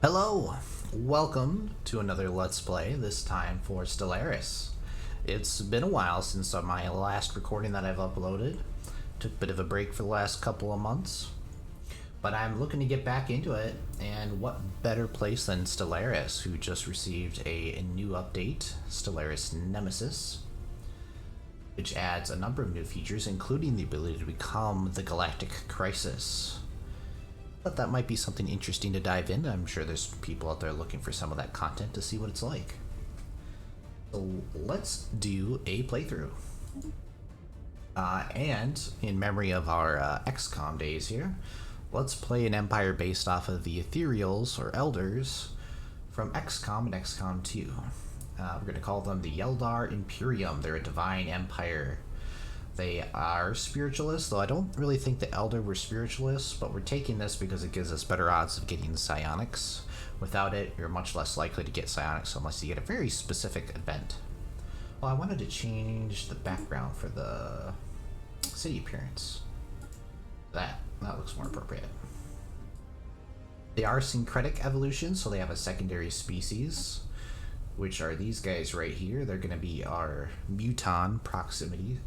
Hello! Welcome to another Let's Play, this time for Stellaris. It's been a while since my last recording that I've uploaded. Took a bit of a break for the last couple of months. But I'm looking to get back into it, and what better place than Stellaris, who just received a new update, Stellaris Nemsis, which adds a number of new features, including the ability to become the Galactic Crisis. But that might be something interesting to dive into. I'm sure there's people out there looking for some of that content to see what it's like. So let's do a playthrough. And in memory of our XCOM days here, let's play an empire based off of the Ethereals, or Elders, from XCOM and XCOM 2. We're going to call them the Eldar Imperium. They're a divine empire. They are spiritualists, though I don't really think the Elder were spiritualists, but we're taking this because it gives us better odds of getting psionics. Without it, you're much less likely to get psionics unless you get a very specific event. Well, I wanted to change the background for the city appearance. That looks more appropriate. They are syncretic evolution, so they have a secondary species, which are these guys right here. They're going to be our Muton Proximus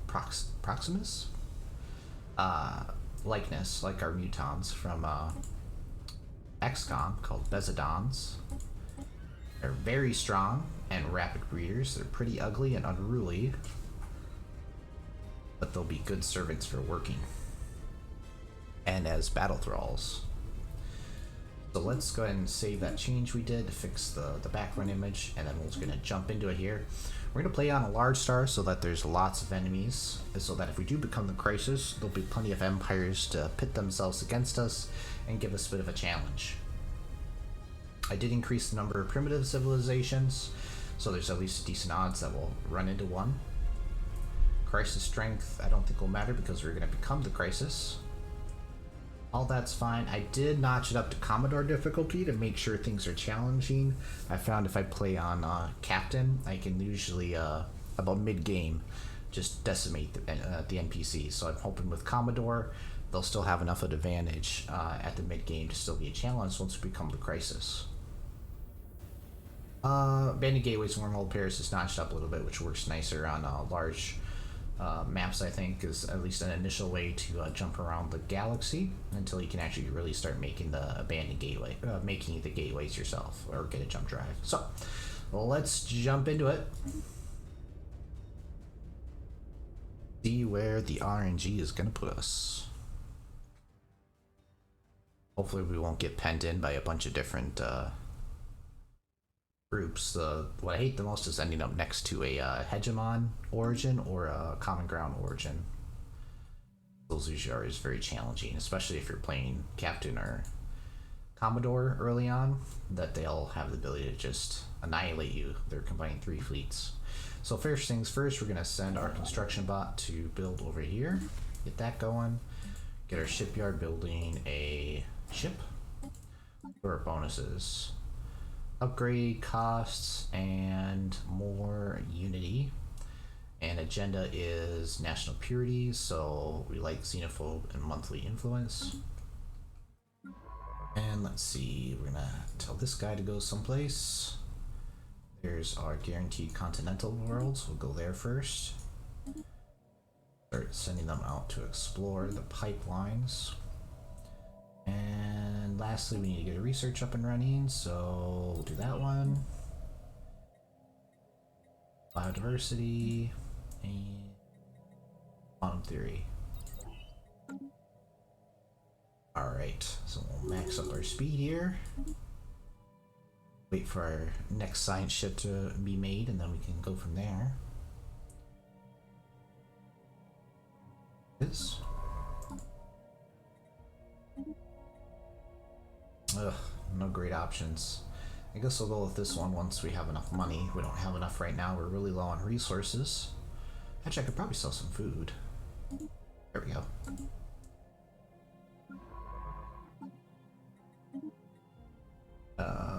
likeness, like our Mutons from XCOM, called Bezodons. They're very strong and rapid breeders. They're pretty ugly and unruly, but they'll be good servants for working and as battle thralls. So let's go ahead and save that change we did to fix the background image, and then we're just going to jump into it here. We're going to play on a large star so that there's lots of enemies, so that if we do become the Crisis, there'll be plenty of empires to pit themselves against us and give us a bit of a challenge. I did increase the number of primitive civilizations, so there's at least decent odds that we'll run into one. Crisis strength I don't think will matter because we're going to become the Crisis. All that's fine. I did notch it up to Commodore difficulty to make sure things are challenging. I found if I play on Captain, I can usually, about mid-game, just decimate the NPCs. So I'm hoping with Commodore, they'll still have enough of an advantage at the mid-game to still be a challenge once we become the Crisis. Banded Gateways and Wormhole Pairs is notched up a little bit, which works nicer on large maps, I think, is at least an initial way to jump around the galaxy until you can actually really start making the abandoned gateway, making the gateways yourself, or get a jump drive. So, well, let's jump into it. See where the RNG is gonna put us. Hopefully we won't get penned in by a bunch of different groups. What I hate the most is ending up next to a hegemon origin or a common ground origin. Those usually are very challenging, especially if you're playing Captain or Commodore early on, that they'll have the ability to just annihilate you. They're combining 3 fleets. So first things first, we're going to send our construction bot to build over here. Get that going. Get our shipyard building a ship. For our bonuses. Upgrade costs and more unity, and agenda is national purity, so we like xenophobe and monthly influence. And let's see, we're gonna tell this guy to go someplace. There's our guaranteed continental worlds. We'll go there first. Start sending them out to explore the pipelines. And lastly, we need to get a research up and running, so we'll do that one. Biodiversity and quantum theory. Alright, so we'll max up our speed here. Wait for our next science ship to be made, and then we can go from there. This. Ugh, no great options. I guess we'll go with this one once we have enough money. We don't have enough right now. We're really low on resources. Actually, I could probably sell some food. There we go.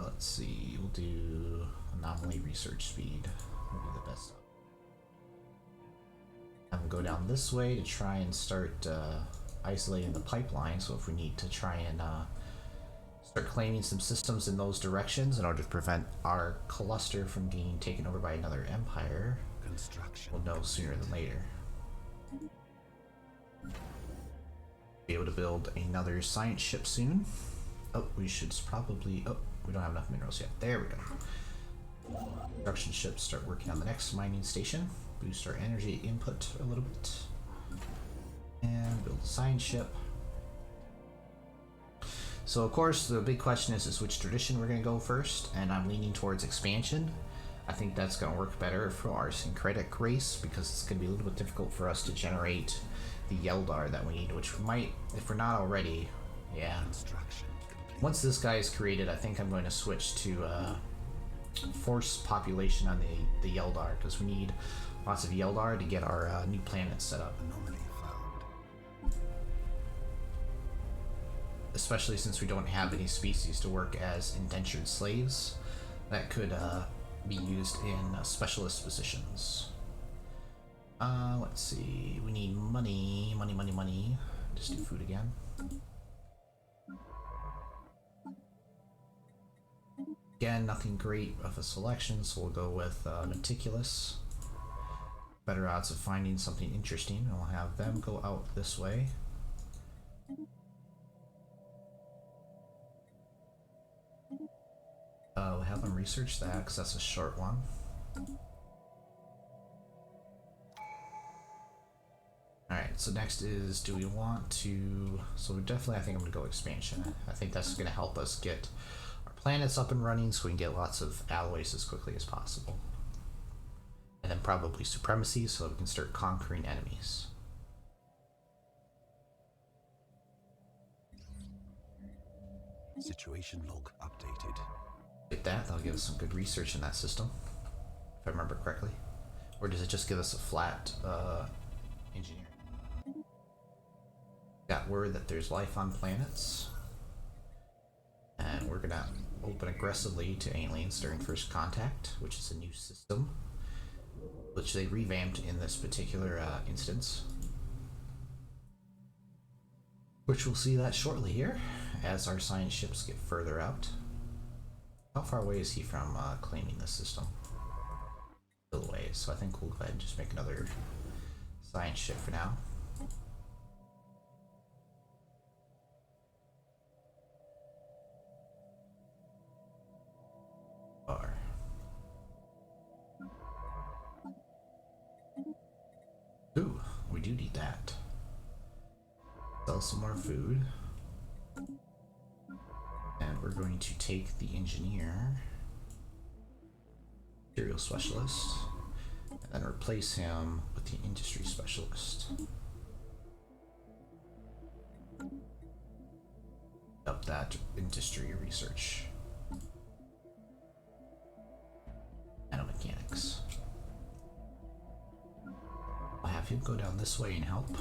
Let's see. We'll do anomaly research speed. Would be the best. I'm gonna go down this way to try and start isolating the pipeline. So if we need to try and start claiming some systems in those directions in order to prevent our cluster from being taken over by another empire. Construction. We'll know sooner than later. Be able to build another science ship soon. Oh, we should probably... Oh, we don't have enough minerals yet. There we go. Production ships start working on the next mining station. Boost our energy input a little bit. And build a science ship. So of course the big question is which tradition we're going to go first, and I'm leaning towards expansion. I think that's going to work better for our syncretic race because it's going to be a little bit difficult for us to generate the Yeldar that we need, which we might, if we're not already, yeah. Once this guy is created, I think I'm going to switch to force population on the Yeldar because we need lots of Yeldar to get our new planet set up. Especially since we don't have any species to work as indentured slaves that could be used in specialist positions. Let's see, we need money. Just do food again. Again, nothing great of a selection, so we'll go with meticulous. Better odds of finding something interesting, and we'll have them go out this way. We'll have them research that because that's a short one. Alright, so next is, do we want to... So definitely I think I'm going to go expansion. I think that's going to help us get our planets up and running so we can get lots of alloys as quickly as possible. And then probably supremacy so that we can start conquering enemies. Situation log updated. Get that, that'll give us some good research in that system, if I remember correctly. Or does it just give us a flat engineering? Got word that there's life on planets. And we're gonna open aggressively to aliens during first contact, which is a new system, which they revamped in this particular instance. Which we'll see that shortly here, as our science ships get further out. How far away is he from claiming this system? Still a ways, so I think we'll go ahead and just make another science ship for now. Ooh, we do need that. Sell some more food. And we're going to take the engineer, material specialist, and then replace him with the industry specialist. Up that industry research. Nanomechanics. I'll have him go down this way and help.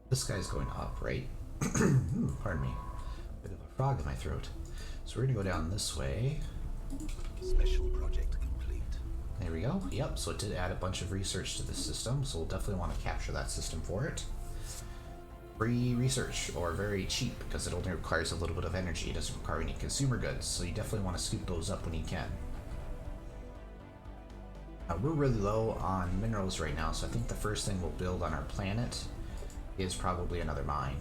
This guy's going up, right? Pardon me. Bit of a frog in my throat. So we're gonna go down this way. Special project complete. There we go. Yep, so it did add a bunch of research to this system, so we'll definitely want to capture that system for it. Free research, or very cheap, because it only requires a little bit of energy. It doesn't require any consumer goods, so you definitely want to scoop those up when you can. Now, we're really low on minerals right now, so I think the first thing we'll build on our planet is probably another mine.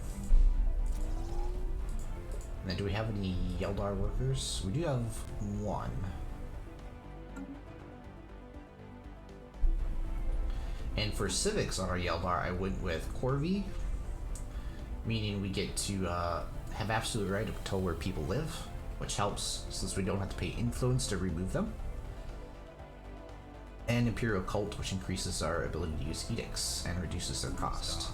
And then do we have any Yeldar workers? We do have one. And for civics on our Yeldar, I went with Corvi, meaning we get to have absolute right to tell where people live, which helps since we don't have to pay influence to remove them. And Imperial Cult, which increases our ability to use edicts and reduces their cost.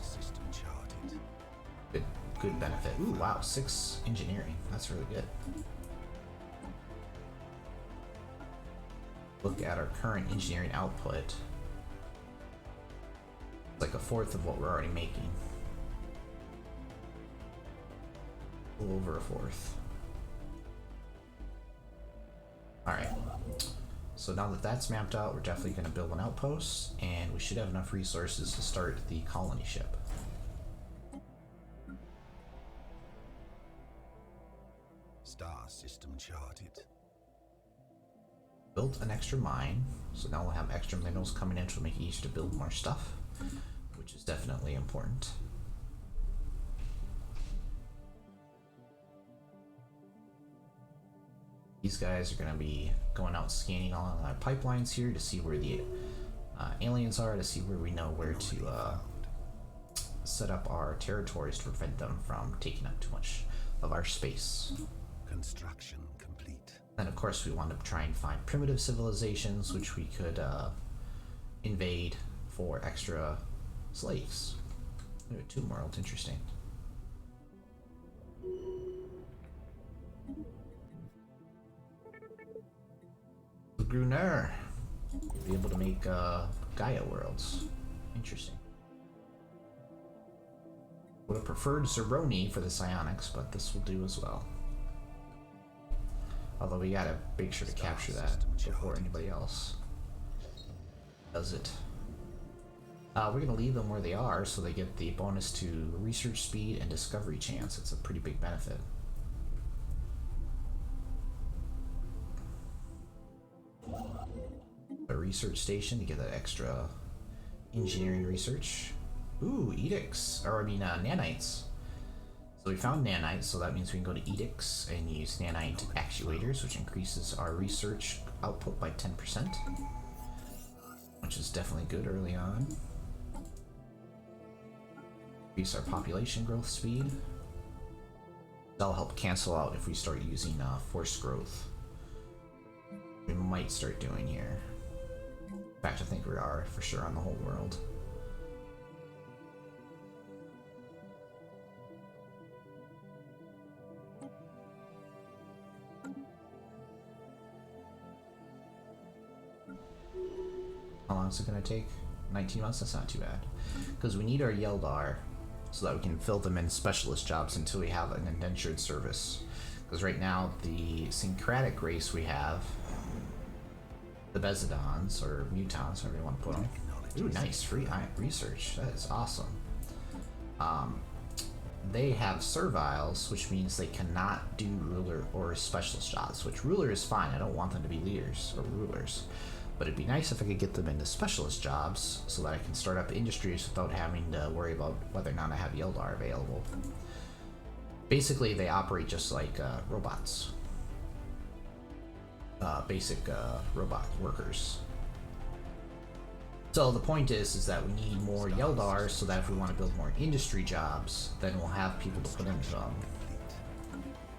Good benefit. Ooh, wow, 6 engineering. That's really good. Look at our current engineering output. It's like a fourth of what we're already making. A little over a fourth. Alright. So now that that's mapped out, we're definitely going to build an outpost, and we should have enough resources to start the colony ship. charted. Built an extra mine, so now we'll have extra minerals coming in, which will make it easier to build more stuff, which is definitely important. These guys are going to be going out scanning along our pipelines here to see where the aliens are, to see where we know where to set up our territories to prevent them from taking up too much of our space. Construction complete. And of course we want to try and find primitive civilizations which we could invade for extra slaves. Ooh, Tomb World, interesting. Gruner. Be able to make Gaia worlds. Interesting. Would have preferred Zeroni for the psionics, but this will do as well. Although we gotta make sure to capture that before anybody else does it. We're gonna leave them where they are so they get the bonus to research speed and discovery chance. It's a pretty big benefit. A research station to get that extra engineering research. Ooh, edicts, or I mean nanites. So we found nanites, so that means we can go to edicts and use nanite actuators, which increases our research output by 10%, which is definitely good early on. Increase our population growth speed. That'll help cancel out if we start using forced growth. We might start doing here. In fact, I think we are for sure on the whole world. How long is it going to take? 19 months? That's not too bad. Because we need our Yeldar so that we can fill them in specialist jobs until we have an indentured service. Because right now, the syncretic race we have, the Bezodons, or Mutons, whatever you want to put them. Ooh, nice, free research. That is awesome. They have serviles, which means they cannot do ruler or specialist jobs, which ruler is fine. I don't want them to be leaders or rulers. But it'd be nice if I could get them into specialist jobs so that I can start up industries without having to worry about whether or not I have Yeldar available. Basically, they operate just like robots. Basic robot workers. So the point is that we need more Yeldars so that if we want to build more industry jobs, then we'll have people to put into them.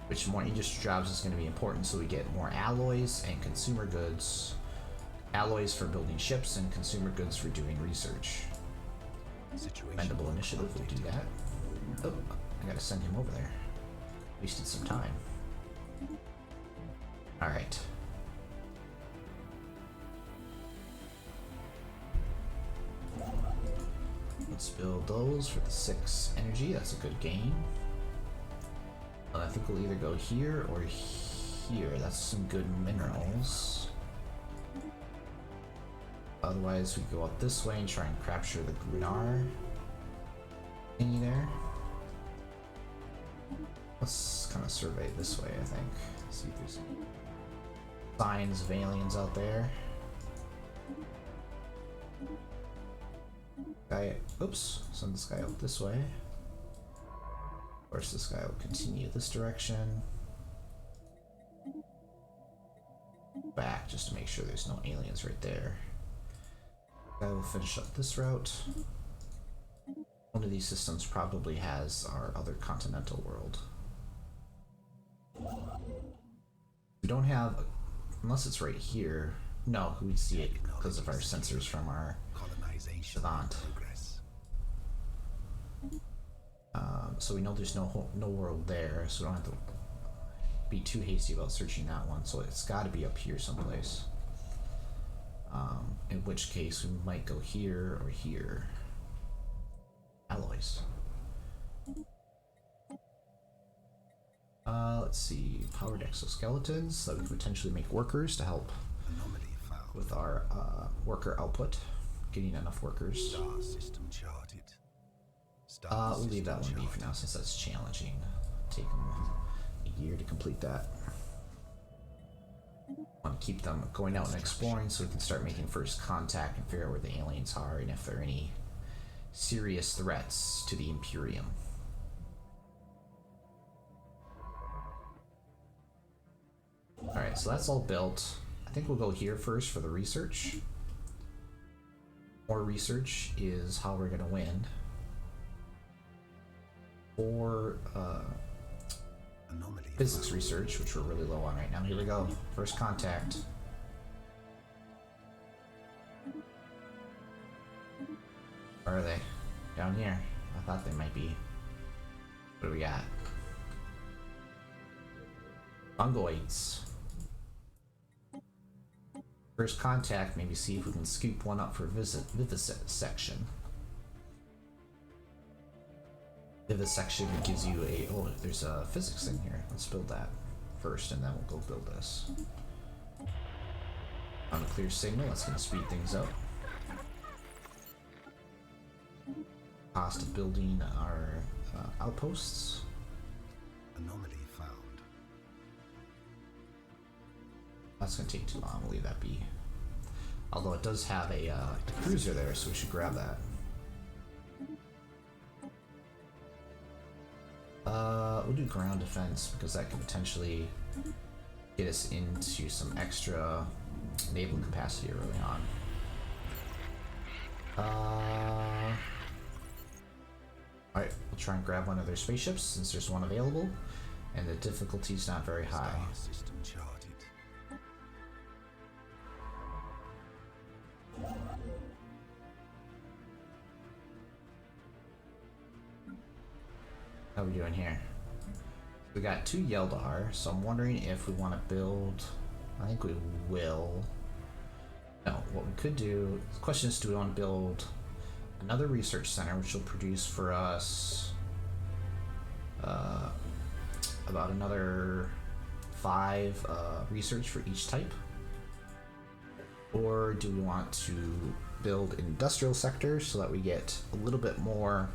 Which more industry jobs is going to be important, so we get more alloys and consumer goods. Alloys for building ships and consumer goods for doing research. Bendable initiative will do that. Oh, I gotta send him over there. Wasted some time. Alright. Let's build those for the 6 energy. That's a good gain. And I think we'll either go here or here. That's some good minerals. Otherwise, we go up this way and try and capture the Grunar thingy there. Let's kind of survey this way, I think. See if there's signs of aliens out there. Oops, send this guy out this way. Of course, this guy will continue this direction. Back just to make sure there's no aliens right there. I will finish up this route. One of these systems probably has our other continental world. We don't have, unless it's right here. No, we'd see it because of our sensors from our Savant. So we know there's no world there, so we don't have to be too hasty about searching that one. So it's got to be up here someplace. In which case we might go here or here. Alloys. Let's see, powered exoskeletons that we could potentially make workers to help with our worker output. Getting enough workers. We'll leave that one be for now since that's challenging. Take them a year to complete that. want to keep them going out and exploring so we can start making first contact and figure out where the aliens are and if there are any serious threats to the Imperium. Alright, so that's all built. I think we'll go here first for the research. More research is how we're going to win. Or physics research, which we're really low on right now. Here we go. First contact. Where are they? Down here. I thought they might be. What do we got? Fungoids. First contact, maybe see if we can scoop one up for vivisection. Vivisection gives you a... Oh, there's a physics thing here. Let's build that first, and then we'll go build this. On a clear signal, that's going to speed things up. Cost of building our outposts. Anomaly found. That's going to take too long. We'll leave that be. Although it does have a cruiser there, so we should grab that. We'll do ground defense because that can potentially get us into some extra naval capacity early on. Alright, we'll try and grab one of their spaceships since there's one available, and the difficulty's not very high. Star system charted. How are we doing here? We got 2 Yeldar, so I'm wondering if we want to build... I think we will. No, what we could do... The question is, do we want to build another research center, which will produce for us about another 5 research for each type? Or do we want to build industrial sectors so that we get a little bit more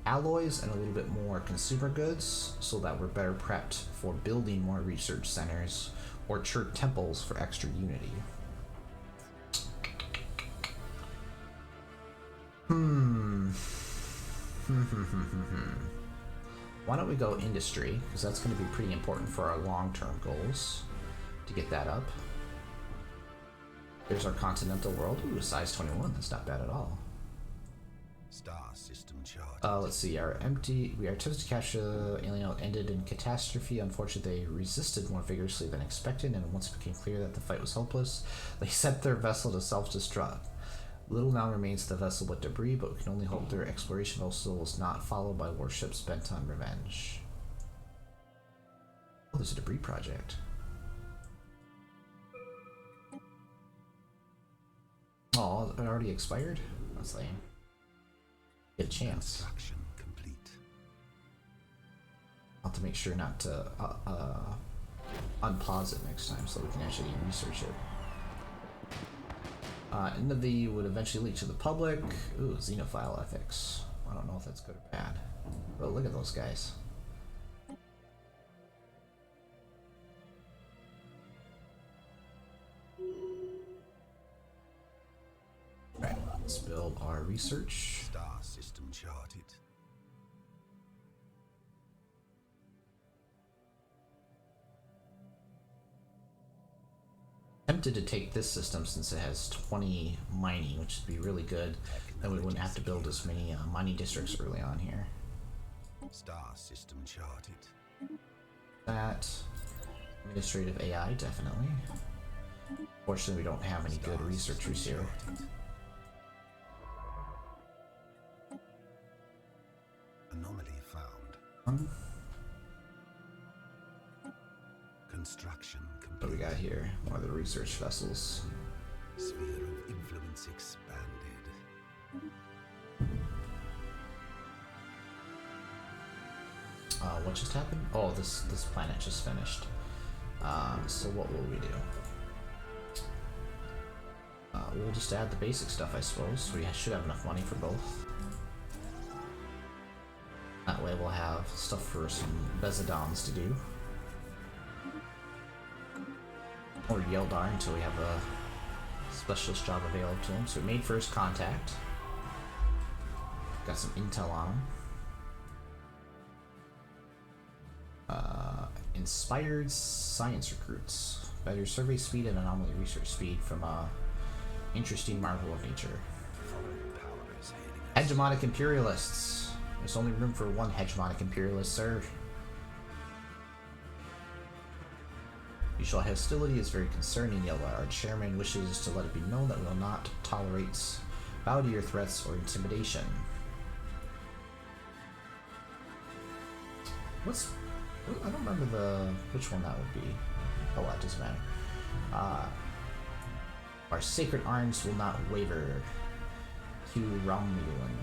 alloys and a little bit more consumer goods so that we're better prepped for building more research centers or church temples for extra unity? Why don't we go industry, because that's going to be pretty important for our long-term goals to get that up. There's our continental world. Ooh, size 21. That's not bad at all. Star system charted. Let's see. We are attempted to capture the alien ended in catastrophe. Unfortunately, they resisted more vigorously than expected, and once it became clear that the fight was hopeless, they sent their vessel to self-destruct. Little now remains of the vessel but debris, but we can only hope their exploration vessel was not followed by warships bent on revenge. Oh, there's a debris project. Oh, it already expired? That's lame. Get a chance. Construction complete. I'll have to make sure not to unpause it next time so we can actually research it. End of the would eventually leak to the public. Ooh, xenophile ethics. I don't know if that's good or bad. Oh, look at those guys. Right, let's build our research. Star system charted. Tempted to take this system since it has 20 mining, which would be really good. Then we wouldn't have to build as many mining districts early on here. Star system charted. That administrative AI, definitely. Fortunately, we don't have any good researchers here. Anomaly found. Construction complete. What do we got here? One of the research vessels. Sphere of influence expanded. What just happened? Oh, this planet just finished. So what will we do? We'll just add the basic stuff, I suppose. We should have enough money for both. That way we'll have stuff for some Bezodons to do. Or Yeldar until we have a specialist job available to him. So we made first contact. Got some intel on him. Inspired science recruits. Better survey speed and anomaly research speed from a interesting marvel of nature. Hegemonic imperialists. There's only room for one hegemonic imperialist, sir. Mutual hostility is very concerning, Yella. Our chairman wishes to let it be known that we will not tolerate bounty or threats or intimidation. I don't remember which one that would be. Oh well, it doesn't matter. Our sacred arms will not waver. Q Romulan.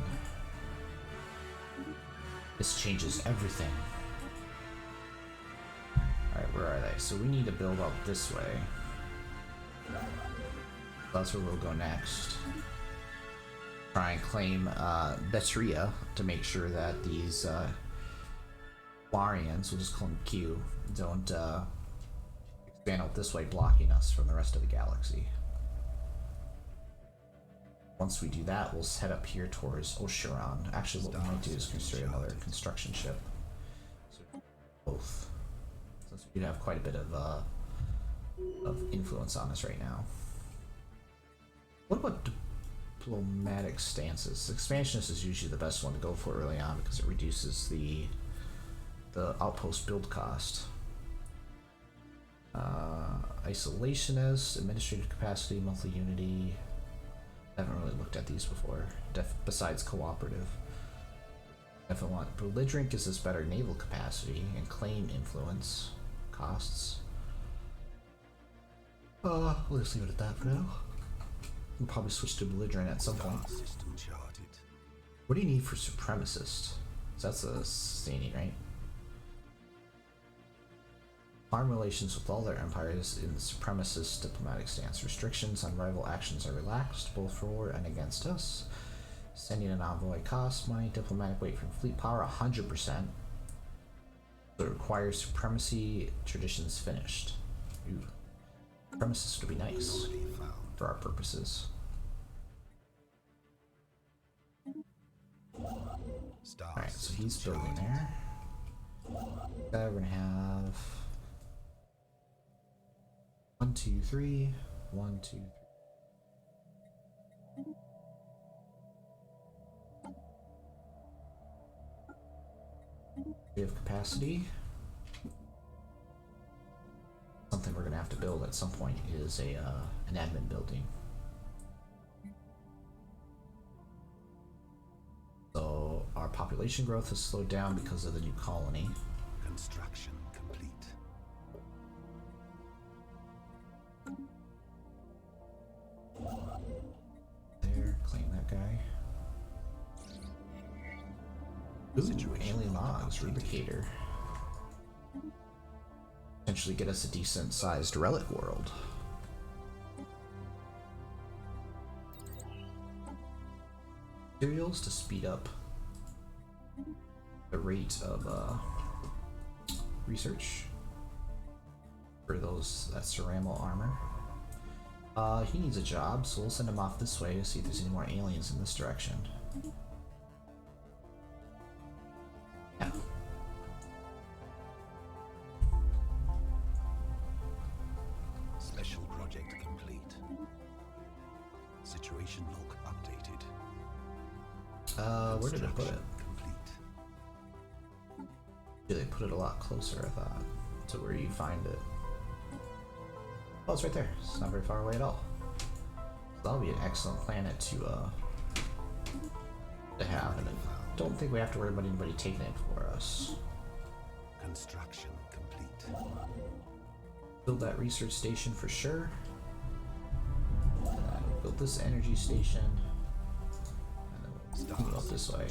This changes everything. Alright, where are they? So we need to build up this way. That's where we'll go next. Try and claim Betria to make sure that these Quarians, we'll just call them Q, don't expand out this way, blocking us from the rest of the galaxy. Once we do that, we'll head up here towards Oshiron. Actually, what we might do is consider another construction ship. So both. Since we do have quite a bit of influence on us right now. What about diplomatic stances? Expansionist is usually the best one to go for early on because it reduces the outpost build cost. Isolationist, administrative capacity, monthly unity. I haven't really looked at these before. Besides cooperative. If I want belligerent, gives us better naval capacity and claim influence costs. We'll just leave it at that for now. We'll probably switch to belligerent at some point. What do you need for supremacist? So that's a standing, right? Farm relations with all their empires in the supremacist diplomatic stance. Restrictions on rival actions are relaxed, both for and against us. Sending an envoy costs money. Diplomatic weight from fleet power 100%. So it requires supremacy traditions finished. Ooh. Supremacist would be nice for our purposes. Alright, so he's building there. We're gonna have 1, 2, 3, 1, 2, 3. We have capacity. Something we're gonna have to build at some point is an admin building. So our population growth has slowed down because of the new colony. Construction complete. There, claim that guy. Ooh, alien logs, Rubricator. Potentially get us a decent sized relic world. Materials to speed up the rate of research for that ceramo armor. He needs a job, so we'll send him off this way to see if there's any more aliens in this direction. Yeah. Special project complete. Situation log updated. Where did I put it? Complete. Yeah, they put it a lot closer, I thought, to where you find it. Oh, it's right there. It's not very far away at all. So that'll be an excellent planet to have, and I don't think we have to worry about anybody taking it for us. Construction complete. Build that research station for sure. Build this energy station. And then we'll continue up this way.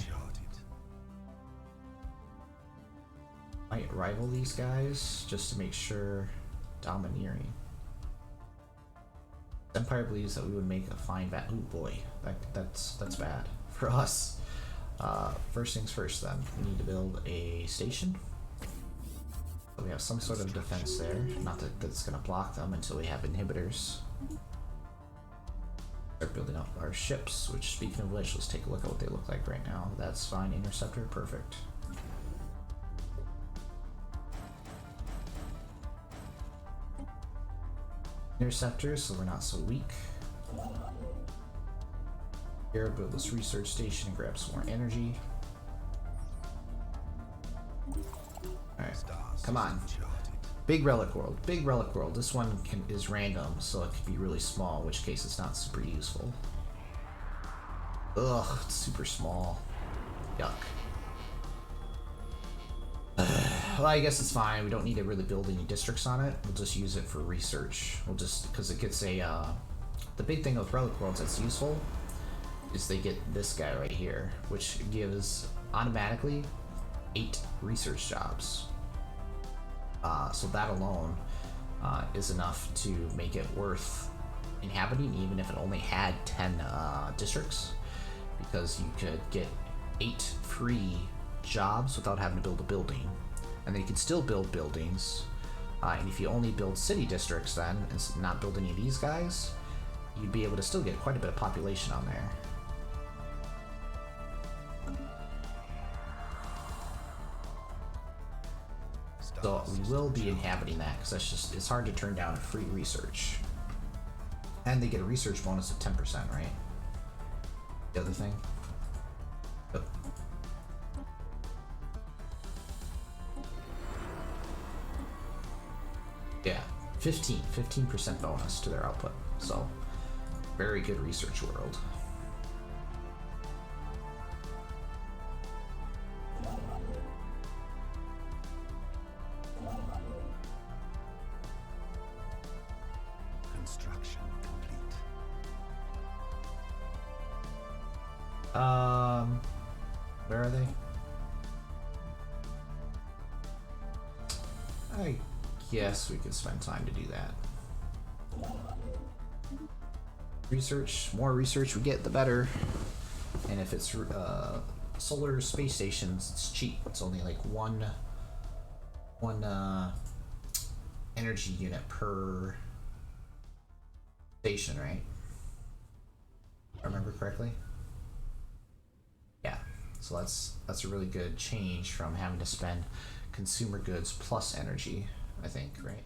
Might rival these guys just to make sure. Domineering. Empire believes that we would make a fine bat. Oh boy, that's bad for us. First things first, then we need to build a station. we have some sort of defense there. Not that that's going to block them until we have inhibitors. Start building up our ships, which, speaking of which, let's take a look at what they look like right now. That's fine. Interceptor, perfect. Interceptors, so we're not so weak. Here, build this research station and grab some more energy. Alright, come on. Big relic world, big relic world. This one is random, so it could be really small, in which case it's not super useful. Ugh, it's super small. Yuck. Well, I guess it's fine. We don't need to really build any districts on it. We'll just use it for research. We'll just, because it gets a, the big thing with relic worlds that's useful is they get this guy right here, which gives automatically 8 research jobs. So that alone is enough to make it worth inhabiting, even if it only had 10 districts, because you could get 8 free jobs without having to build a building. And then you can still build buildings, and if you only build city districts then, and not build any of these guys, you'd be able to still get quite a bit of population on there. So we will be inhabiting that, because that's just, it's hard to turn down a free research. And they get a research bonus of 10%, right? The other thing? Yep. Yeah, 15% bonus to their output. So, very good research world. Construction complete. Where are they? I guess we could spend time to do that. Research, more research we get, the better. And if it's solar space stations, it's cheap. It's only like one energy unit per station, right? If I remember correctly. Yeah, so that's a really good change from having to spend consumer goods plus energy, I think, right?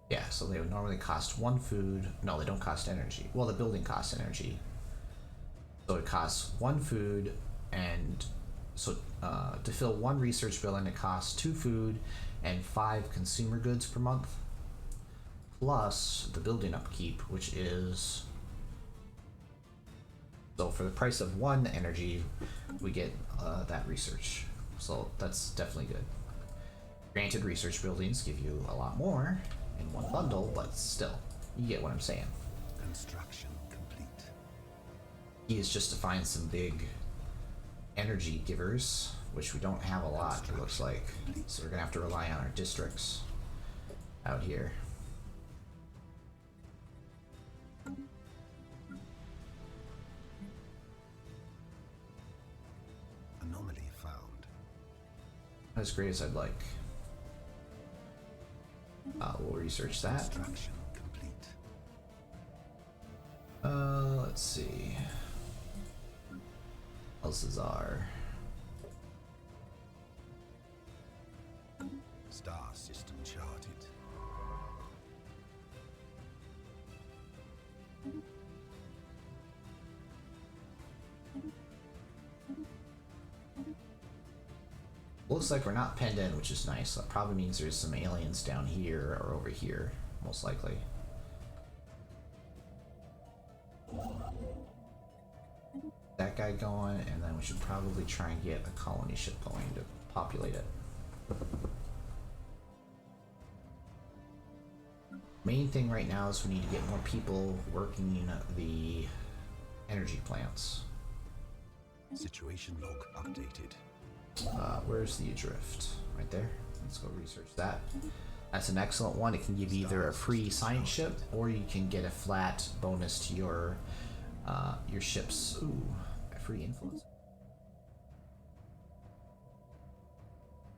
Yeah, so they would normally cost 1 food. No, they don't cost energy. Well, the building costs energy. So it costs 1 food, and so to fill 1 research building, it costs 2 food and 5 consumer goods per month, plus the building upkeep, which is, so for the price of 1 energy, we get that research. So that's definitely good. Granted, research buildings give you a lot more in 1 bundle, but still, you get what I'm saying. Construction complete. Key is just to find some big energy givers, which we don't have a lot, it looks like. So we're gonna have to rely on our districts out here. Anomaly found. Not as great as I'd like. We'll research that. Construction complete. Let's see. Elzazar. Star system charted. Looks like we're not penned in, which is nice. That probably means there's some aliens down here or over here, most likely. That guy going, and then we should probably try and get a colony ship going to populate it. Main thing right now is we need to get more people working the energy plants. Situation log updated. Where's the adrift? Right there. Let's go research that. That's an excellent one. It can give you either a free science ship, or you can get a flat bonus to your ships. Ooh, I free influence.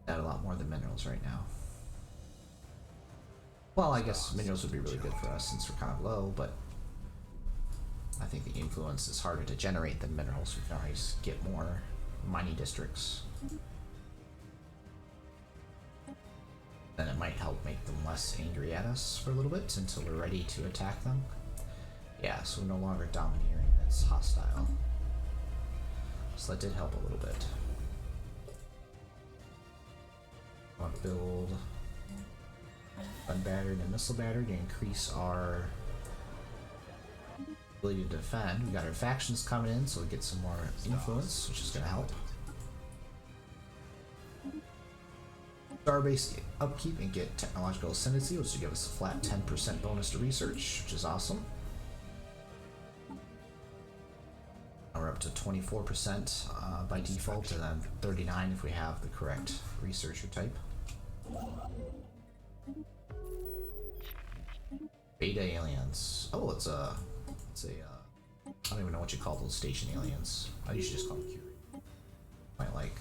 Add a lot more than minerals right now. Well, I guess minerals would be really good for us since we're kind of low, but I think the influence is harder to generate than minerals. We can always get more mining districts. Then it might help make them less angry at us for a little bit until we're ready to attack them. Yeah, so we're no longer domineering, it's hostile. So that did help a little bit. I want to build gun battery and a missile battery to increase our ability to defend. We got our factions coming in, so we get some more influence, which is going to help. Starbase upkeep and get technological ascendancy, which will give us a flat 10% bonus to research, which is awesome. Now we're up to 24% by default, and then 39% if we have the correct researcher type. Beta aliens. Oh, it's a I don't even know what you call those station aliens. I usually just call them Curie. Might like.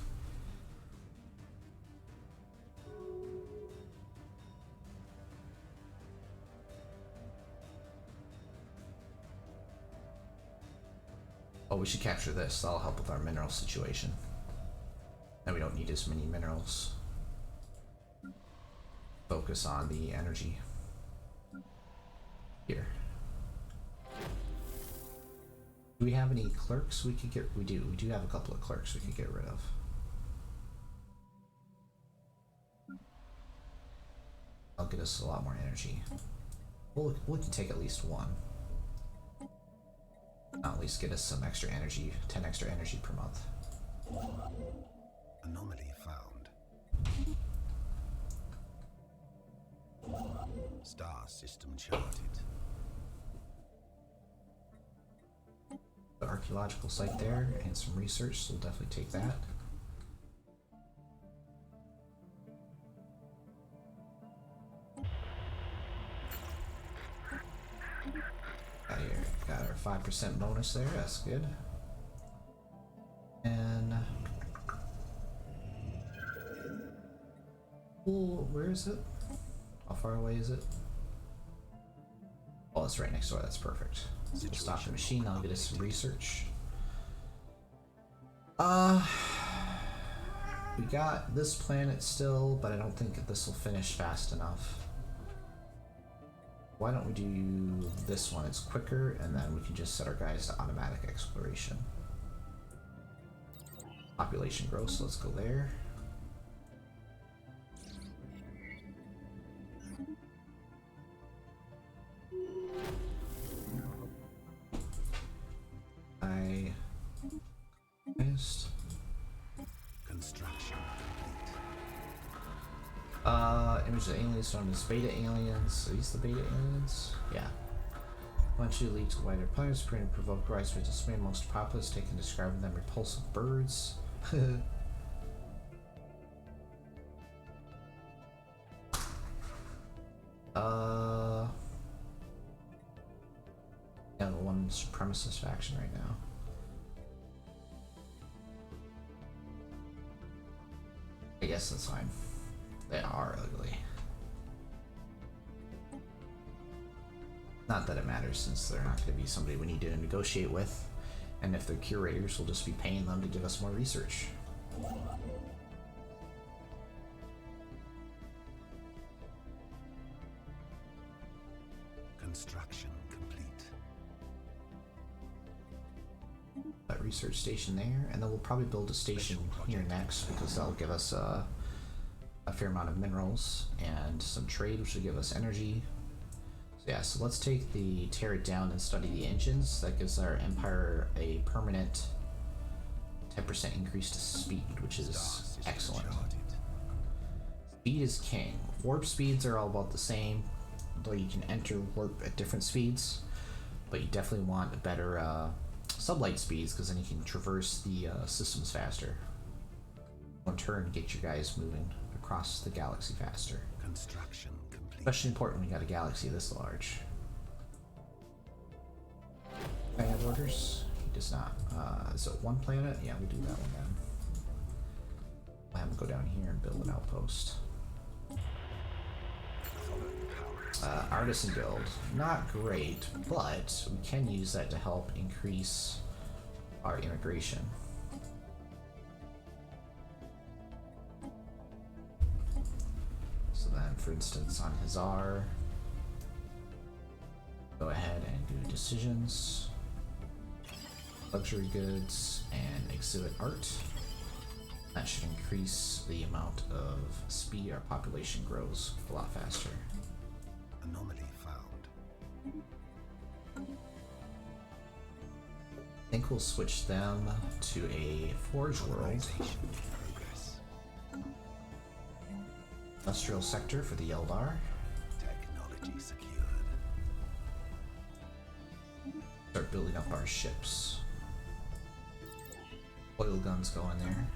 Oh, we should capture this. That'll help with our mineral situation. Now we don't need as many minerals. Focus on the energy. Here. Do we have any clerks we could get? We do. We do have a couple of clerks we could get rid of. That'll get us a lot more energy. We can take at least one. I'll at least get us some extra energy, 10 extra energy per month. Anomaly found. Star system charted. The archaeological site there and some research, so we'll definitely take that. Got our 5% bonus there, that's good. And oh, where is it? How far away is it? Oh, it's right next door, that's perfect. So we'll stop the machine, I'll get us some research. We got this planet still, but I don't think this will finish fast enough. Why don't we do this one? It's quicker, and then we can just set our guys to automatic exploration. Population growth, so let's go there. Construction complete. Image of aliens known as beta aliens. Are these the beta aliens? Yeah. Eventually lead to wider planets, and provoke rise of dismay amongst populace, taking describing them repulsive birds. Yeah, the one supremacist faction right now. I guess that's fine. They are ugly. Not that it matters, since they're not going to be somebody we need to negotiate with, and if they're curators, we'll just be paying them to give us more research. Construction complete. That research station there, and then we'll probably build a station here next, because that'll give us a fair amount of minerals and some trade, which will give us energy. So yeah, so let's tear it down and study the engines. That gives our empire a permanent 10% increase to speed, which is excellent. Speed is king. Warp speeds are all about the same, though you can enter warp at different speeds, but you definitely want better sublight speeds, because then you can traverse the systems faster. In turn, get your guys moving across the galaxy faster. Construction complete. Especially important when you got a galaxy this large. I have orders. does not. Is it one planet? Yeah, we do that one then. We'll have him go down here and build an outpost. Artisan Guild. Not great, but we can use that to help increase our immigration. So then, for instance, on Hazar, go ahead and do decisions, luxury goods, and exhibit art. That should increase the amount of speed our population grows a lot faster. Anomaly found. I think we'll switch them to a forge world. Colonization progress. Industrial sector for the Eldar. Technology secured. Start building up our ships. Oil guns go in there.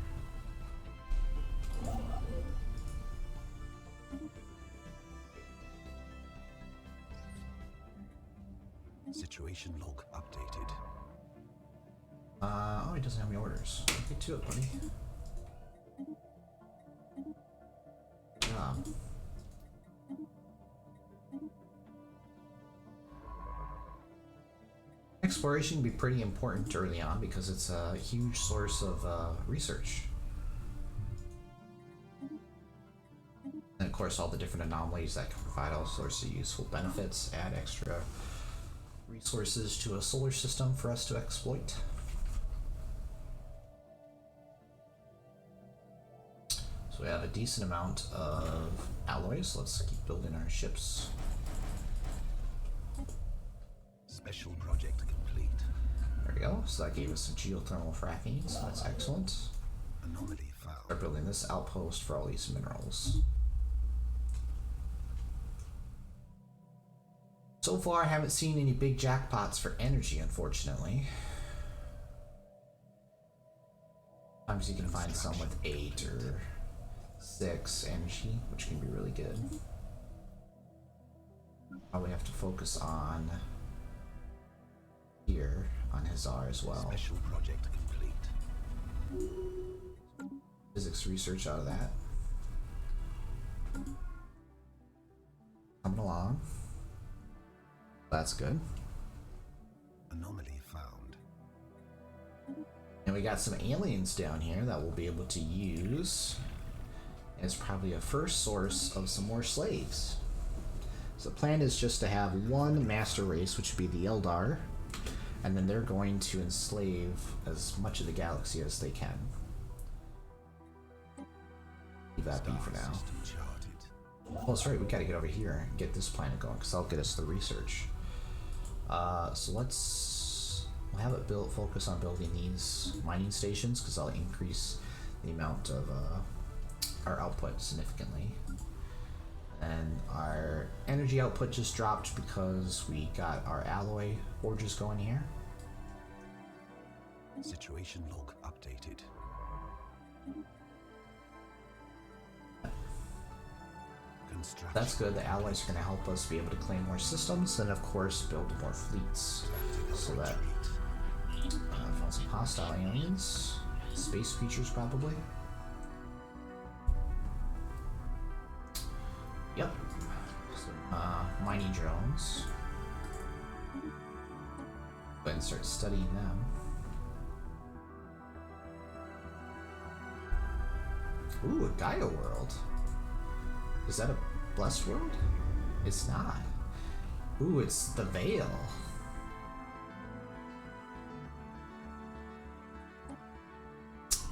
Situation log updated. Oh, he doesn't have any orders. Get to it, buddy. Good job. Exploration can be pretty important early on because it's a huge source of research. And of course, all the different anomalies that can provide all sorts of useful benefits, add extra resources to a solar system for us to exploit. So we have a decent amount of alloys. Let's keep building our ships. Special project complete. There we go. So that gave us some geothermal fracking, so that's excellent. Anomaly found. Start building this outpost for all these minerals. So far, I haven't seen any big jackpots for energy, unfortunately. Sometimes you can find some with 8 or 6 energy, which can be really good. Probably have to focus on here on Hazar as well. Special project complete. Physics research out of that. Coming along. That's good. Anomaly found. And we got some aliens down here that we'll be able to use as probably a first source of some more slaves. So the plan is just to have one master race, which would be the Eldar, and then they're going to enslave as much of the galaxy as they can. Leave that be for now. System charted. Oh, that's right, we gotta get over here and get this planet going, because that'll get us the research. So we'll have it focus on building these mining stations, because that'll increase the amount of our output significantly. And our energy output just dropped because we got our alloy forges going here. Situation log updated. Construction. That's good. The alloys are going to help us be able to claim more systems and, of course, build more fleets. So that found some hostile aliens, space creatures probably. Yep. Some mining drones. Go ahead and start studying them. Ooh, a Gaia world. Is that a blessed world? It's not. Ooh, it's the Veil.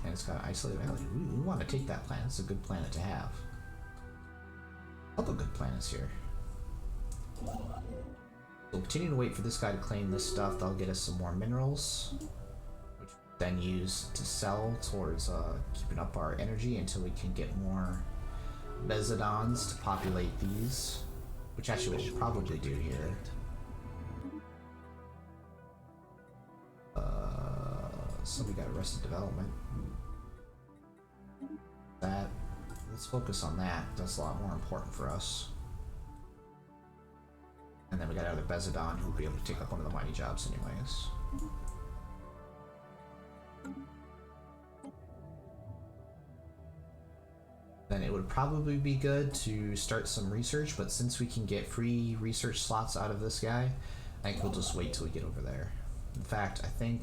And it's got an isolated valley. Ooh, we want to take that planet. It's a good planet to have. A couple good planets here. We'll continue to wait for this guy to claim this stuff. That'll get us some more minerals, which we'll then use to sell towards keeping up our energy until we can get more Mesodons to populate these, which actually we'll probably do here. So we got Arrested Development. Let's focus on that. That's a lot more important for us. And then we got another Bezodon who'll be able to take up one of the mighty jobs anyways. then it would probably be good to start some research, but since we can get free research slots out of this guy, I think we'll just wait till we get over there. In fact, I think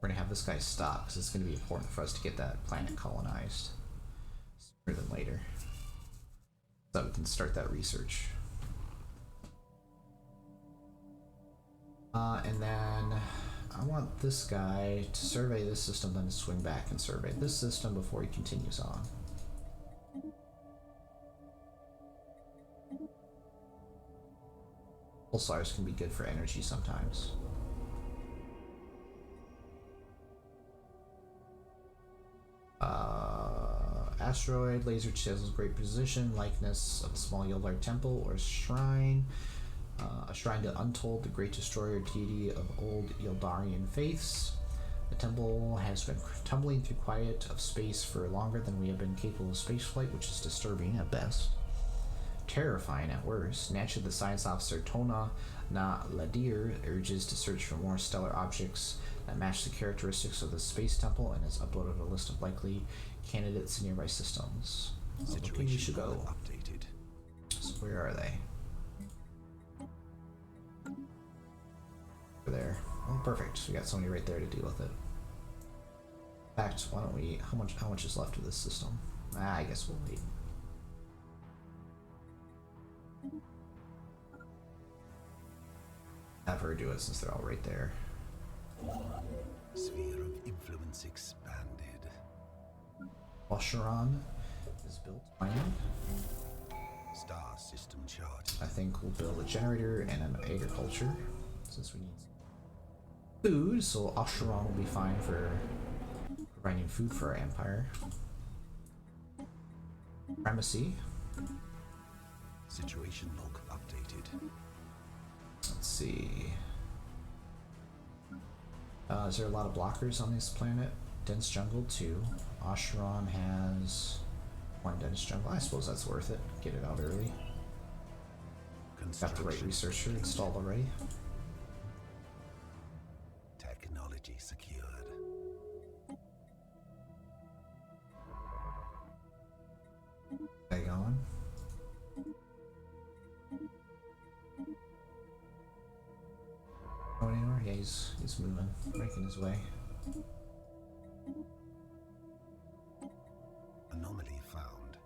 we're gonna have this guy stop because it's gonna be important for us to get that planet colonized sooner than later, so that we can start that research. And then I want this guy to survey this system, then to swing back and survey this system before he continues on. Pulsars can be good for energy sometimes. Asteroid, laser chisels, great precision, likeness of a small Yildar temple or shrine. A shrine to Untold, the great destroyer deity of old Yildarian faiths. The temple has been tumbling through quiet of space for longer than we have been capable of spaceflight, which is disturbing at best. Terrifying at worst. Naturally, the science officer Tona Na Ladir urges to search for more stellar objects that match the characteristics of the space temple and has uploaded a list of likely candidates in nearby systems. Looking we should go. Updated. So where are they? Over there. Oh, perfect. So we got somebody right there to deal with it. In fact, why don't we? How much is left of this system? I guess we'll wait. Have her do it since they're all right there. Sphere of influence expanded. Osharon is built mining. Star system chart. I think we'll build a generator and an agriculture since we need food, so Osharon will be fine for providing food for our empire. Primacy. Situation log updated. Let's see. Is there a lot of blockers on this planet? Dense jungle 2. Osharon has 1 dense jungle. I suppose that's worth it. Get it out early. Got the right researcher installed already. Technology secured. Guy going. Going anywhere? Yeah, he's moving, making his way. Anomaly found.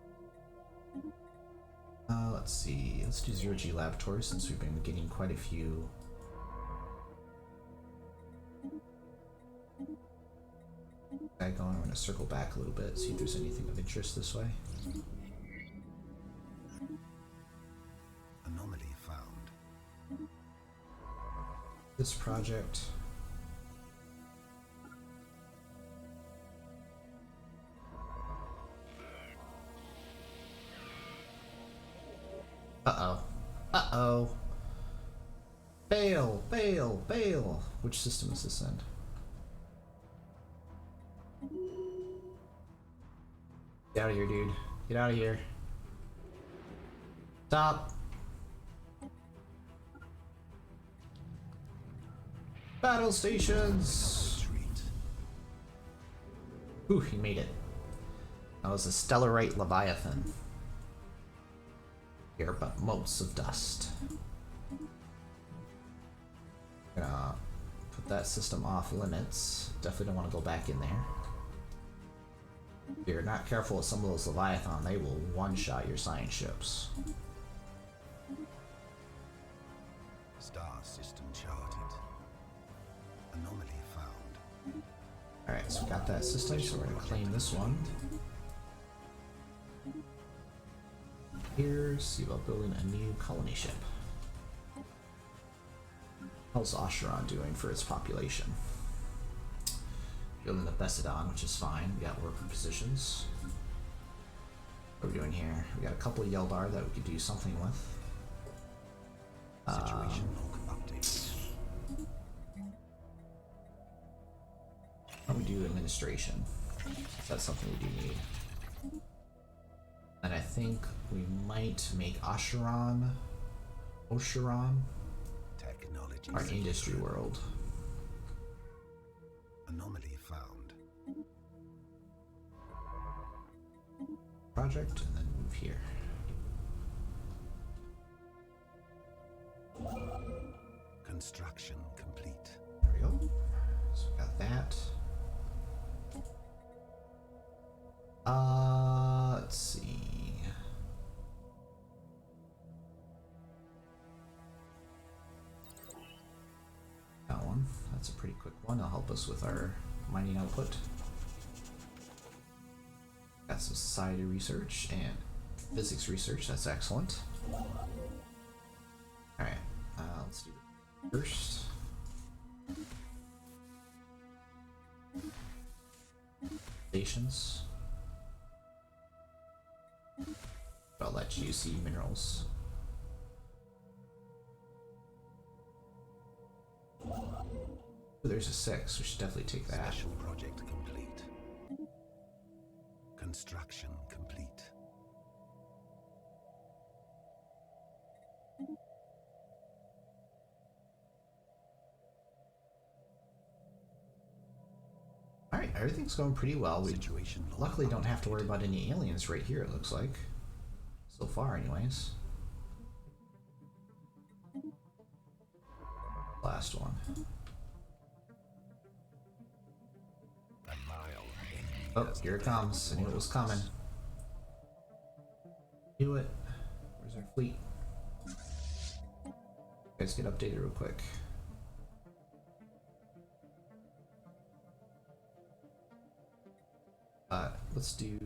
Let's see. Let's do 0G laboratory since we've been getting quite a few. Guy going. I'm gonna circle back a little bit, see if there's anything of interest this way. Anomaly found. This project. Uh-oh. Uh-oh. Bail! Bail! Bail! Which system is this in? Get out of here, dude. Get out of here. Stop! Battle stations! Retreat. Ooh, he made it. That was a Stellarite Leviathan. Here, but motes of dust. Gonna put that system off limits. Definitely don't want to go back in there. If you're not careful with some of those Leviathan, they will one-shot your science ships. Star system charted. Anomaly found. Alright, so we got that system, so we're gonna claim this one. Here, see about building a new colony ship. How's Osharon doing for its population? Building a Besidon, which is fine. We got worker positions. What are we doing here? We got a couple of Yeldar that we could do something with. Situation log updated. How do we do administration? That's something we do need. And I think we might make Osharon Technology our secured. industry world. Anomaly found. project and then move here. Construction complete. There we go. So we got that. Let's see. That one. That's a pretty quick one. It'll help us with our mining output. Got some society research and physics research. That's excellent. Alright, let's do it first. Stations. I'll let you see minerals. Ooh, there's a 6. We should definitely take that. Special project complete. Construction complete. Alright, everything's going pretty well. We Situation luckily don't have to worry about any aliens right here, it looks like. So far, anyways. Last one. A mile enemy Oh, has here it declared comes. I knew it was war on coming. us. Do it. Where's our fleet? Guys, get updated real quick. Let's do.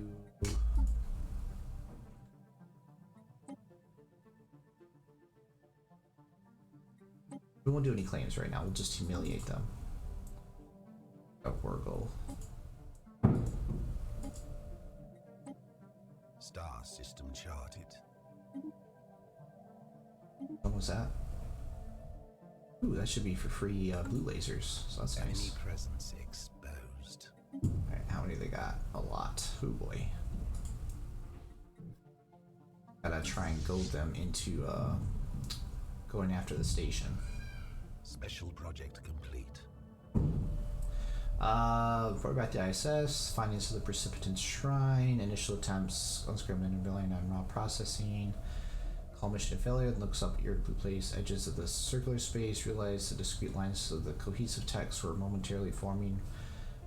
We won't do any claims right now. We'll just humiliate them. A Wargle. Star system charted. What was that? Ooh, that should be for free blue lasers. So that's Enemy nice. presence exposed. Alright, how many they got? A lot. Oh boy. Gotta try and goad them into going after the station. Special project complete. Report back to ISS, findings of the Precipitant Shrine, initial attempts, unscripted and billion on raw processing, call mission failure, looks up irregularly placed edges of the circular space, realize the discrete lines of the cohesive text were momentarily forming,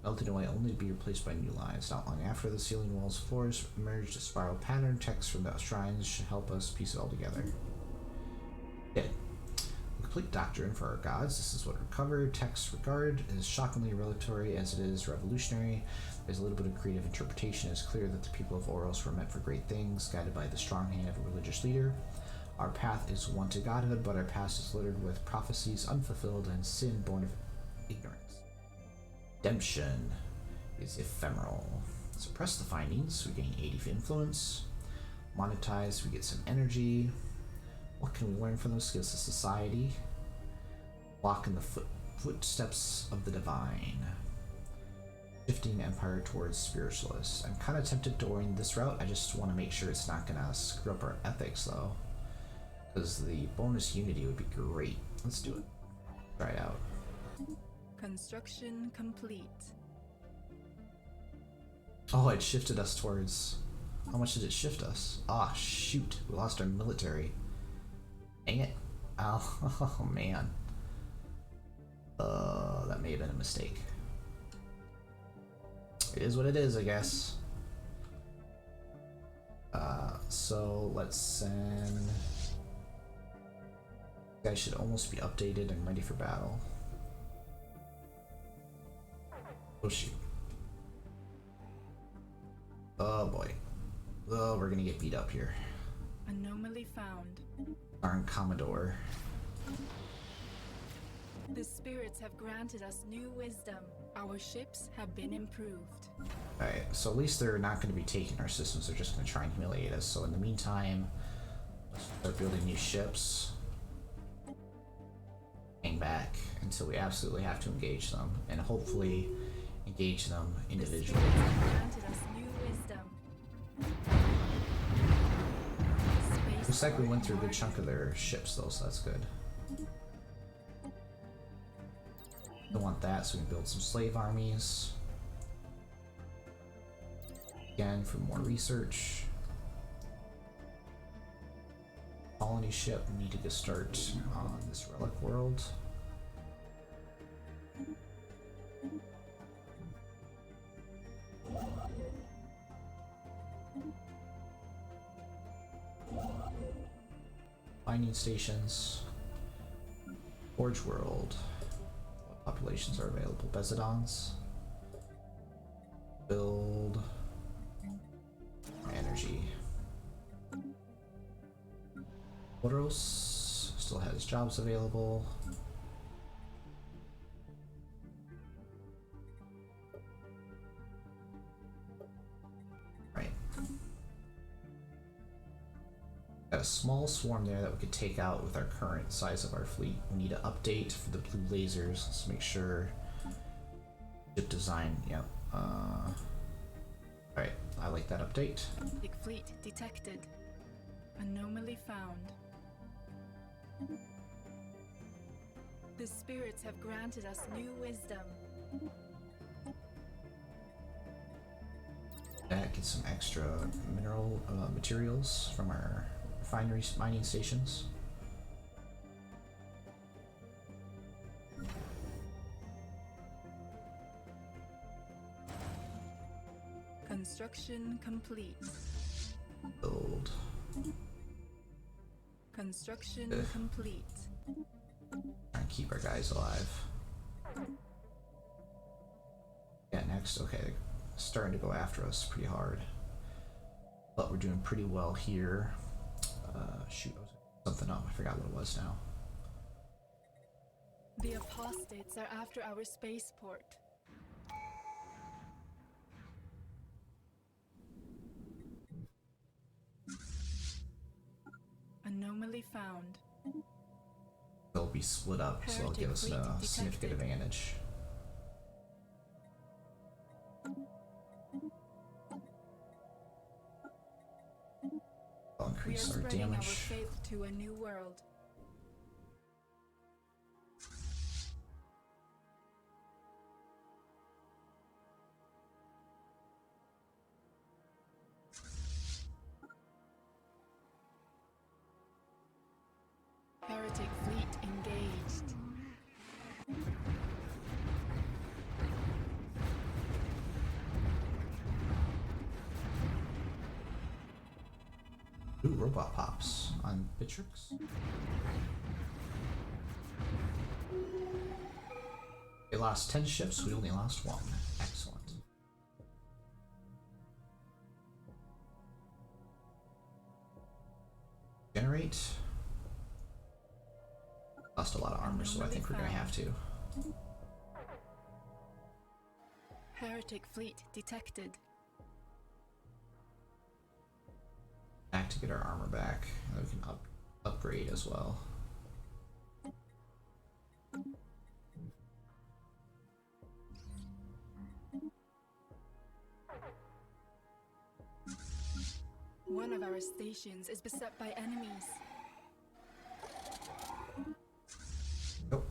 melted away only to be replaced by new lines. Not long after, the ceiling walls floors emerged a spiral pattern. Text from the shrines should help us piece it all together. Dead. Complete doctrine for our gods. This is what recovered. Text regard is shockingly revelatory as it is revolutionary. There's a little bit of creative interpretation. It's clear that the people of Oros were meant for great things, guided by the strong hand of a religious leader. Our path is one to godhood, but our past is littered with prophecies unfulfilled and sin born of ignorance. Redemption is ephemeral. Suppress the findings. We gain 80 influence. Monetize. We get some energy. What can we learn from those skills to society? Walk in the footsteps of the divine. Shifting empire towards spiritualists. I'm kind of tempted to going this route. I just want to make sure it's not going to screw up our ethics though. Because the bonus unity would be great. Let's do it. Try it out. Construction complete. Oh, it shifted us towards... How much did it shift us? Ah, shoot. We lost our military. Dang it. Oh, man. That may have been a mistake. It is what it is, I guess. So let's send... You guys should almost be updated and ready for battle. Oh, shoot. Oh, boy. Oh, we're gonna get beat up here. Anomaly found. Darn Commodore. The spirits have granted us new wisdom. Our ships have been improved. Alright, so at least they're not going to be taking our systems, they're just going to try and humiliate us. So in the meantime, let's start building new ships. Hang back until we absolutely have to engage them, and hopefully engage them individually. The spirits have granted us new wisdom. Looks like we went through a good chunk of their ships though, so that's good. Don't want that, so we can build some slave armies. Again, for more research. Colony ship needed to start on this relic world. Mining stations. Forge world. What populations are available? Bezodons. Build. Energy. Boros still has jobs available. Right. Got a small swarm there that we could take out with our current size of our fleet. We need to update for the blue lasers. Let's make sure ship design. Yep. Alright, I like that update. Big fleet detected. Anomaly found. The spirits have granted us new wisdom. That gets some extra mineral materials from our refinery mining stations. Construction complete. Build. Construction complete. Try and keep our guys alive. Yeah, next, okay, starting to go after us pretty hard. But we're doing pretty well here. Shoot, I was something up, I forgot what it was now. The apostates are after our spaceport. Anomaly found. They'll be split up, so they'll give us a significant advantage. I'll increase our damage. Our faith to a new world. Heretic fleet engaged. Ooh, robot pops on Bitrix. They lost 10 ships, we only lost 1. Excellent. Generate. Lost a lot of armor, so I think we're gonna have to. Heretic fleet detected. Back to get our armor back, and we can upgrade as well. One of our stations is beset by enemies. Nope.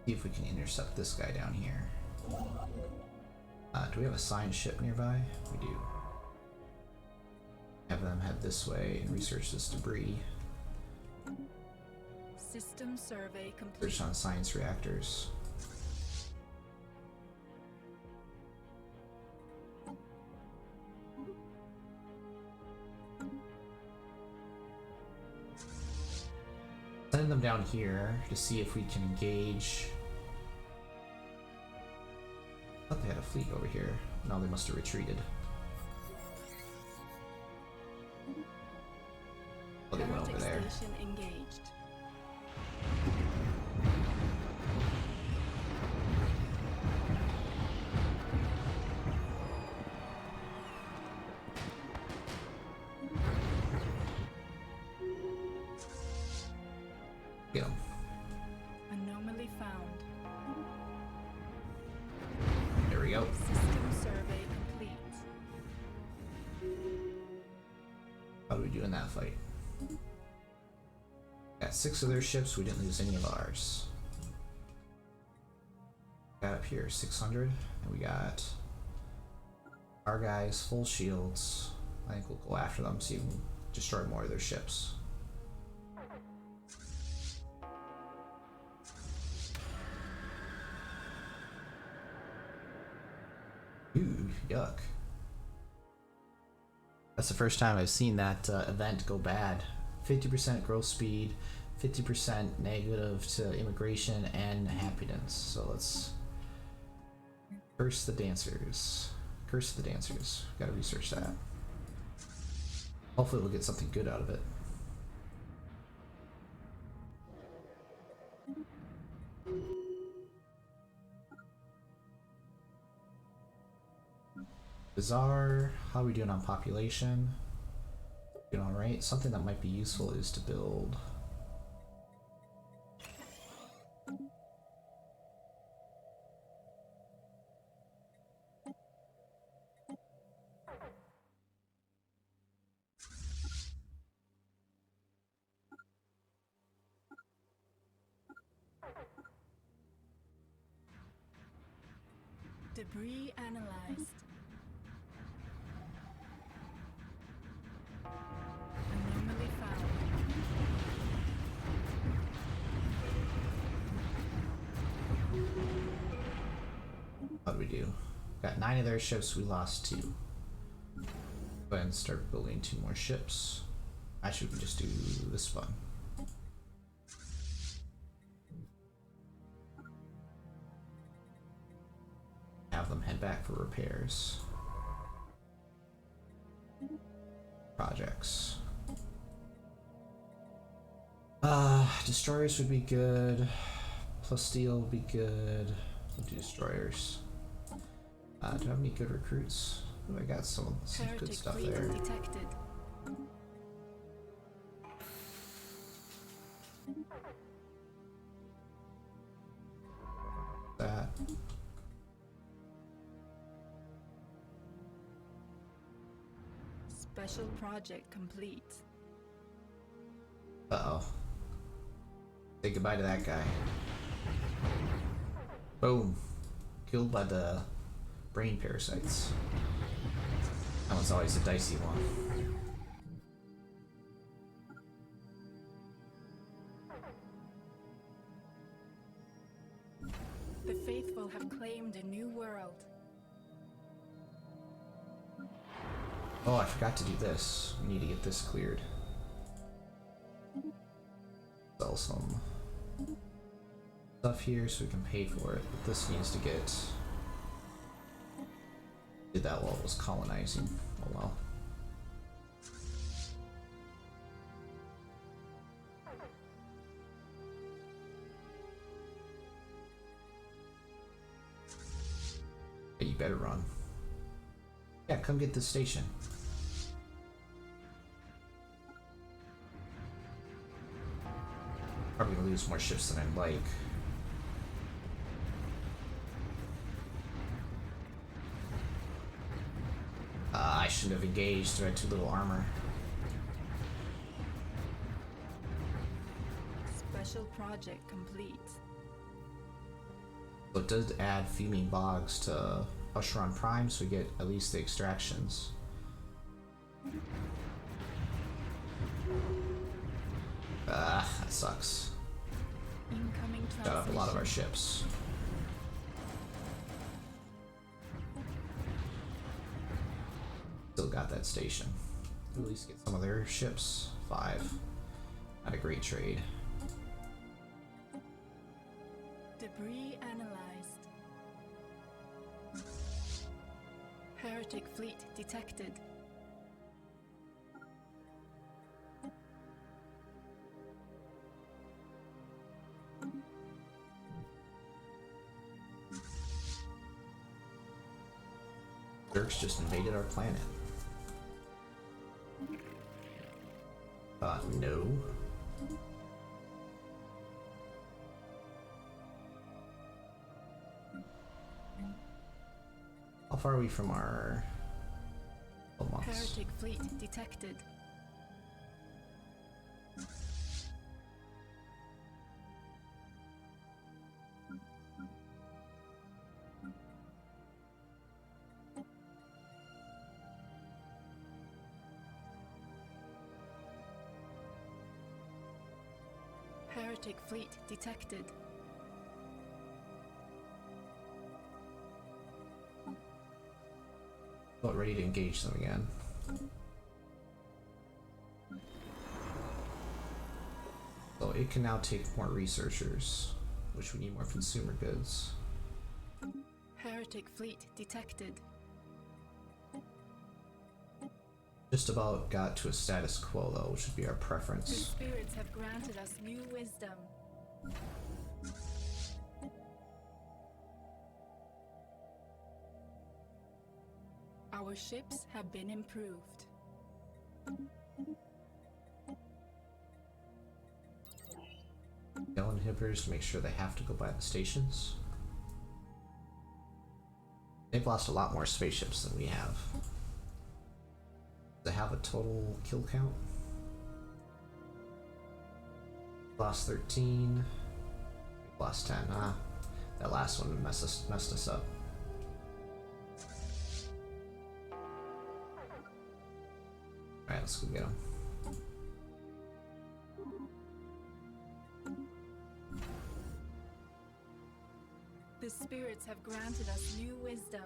See if we can intercept this guy down here. Do we have a signed ship nearby? We do. Have them head this way and research this debris. System survey complete. Search on science reactors. Send them down here to see if we can engage. I thought they had a fleet over here. No, they must have retreated. Oh, they went over there. Station engaged. Get 'em. Anomaly found. There we go. System survey complete. How do we do in that fight? Got 6 of their ships, we didn't lose any of ours. Got up here 600, and we got our guys full shields. I think we'll go after them, see if we can destroy more of their ships. Ooh, yuck. That's the first time I've seen that event go bad. 50% growth speed, 50% negative to immigration and happiness. So let's curse the dancers. Curse the dancers. Gotta research that. Hopefully we'll get something good out of it. Bizarre. How are we doing on population? Doing alright. Something that might be useful is to build Debris analyzed. Anomaly found. What do we do? Got 9 of their ships, we lost 2. Go ahead and start building 2 more ships. Actually, we can just do this one. Have them head back for repairs. Projects. Destroyers would be good. Plus steel would be good. We'll do destroyers. Do I have any good recruits? Oh, I got some good stuff there. Detected. That. Special project complete. Uh-oh. Say goodbye to that guy. Boom. Killed by the brain parasites. That one's always a dicey one. The faithful have claimed a new world. Oh, I forgot to do this. We need to get this cleared. Sell some stuff here so we can pay for it. But this needs to get... Did that while it was colonizing. Oh well. Hey, you better run. Yeah, come get this station. Probably gonna lose more ships than I'd like. I shouldn't have engaged. I had too little armor. Special project complete. So it does add fuming bogs to Usheron Prime, so we get at least the extractions. That sucks. Incoming Got up a lot of our transmission. ships. Still got that station. At least get some of their ships. 5. Not a great trade. Debris analyzed. Heretic fleet detected. Dirks just invaded our planet. No. How far are we from our... months? Heretic fleet detected. Heretic fleet detected. About ready to engage them again. So it can now take more researchers, which we need more consumer goods. Heretic fleet detected. Just about got to a status quo though, which would be our The preference. spirits have granted us new wisdom. Our ships have been improved. Yell inhibitors to make sure they have to go by the stations. They've lost a lot more spaceships than we have. They have a total kill count. Lost 13. We've lost 10. Ah, that last one messed us up. Alright, let's go get them. The spirits have granted us new wisdom.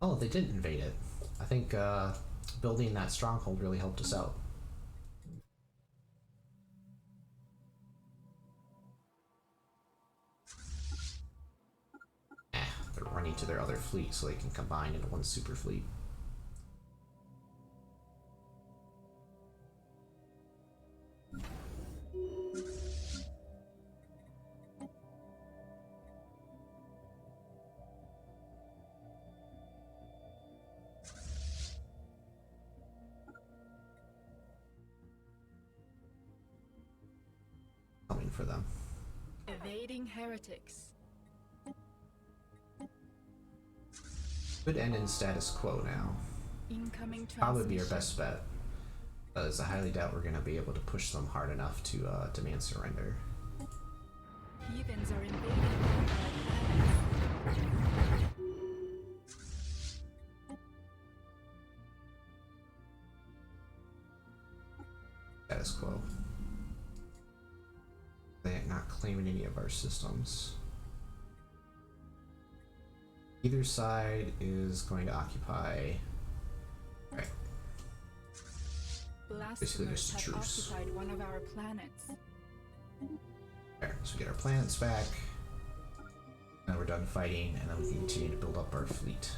Oh, they didn't invade it. I think building that stronghold really helped us out. They're running to their other fleet so they can combine into one super fleet. Coming for them. Evading heretics. Could end in status quo now. Incoming Probably be our transmission. best bet. As I highly doubt we're going to be able to push them hard enough to demand surrender. Heathens are invading our Status quo. They're not claiming any of our systems. Either side is going to occupy. Right. Basically Blasphemers just a have truce. occupied one of our planets. There, so we get our planets back. Now we're done fighting, and then we can continue to build up our fleet.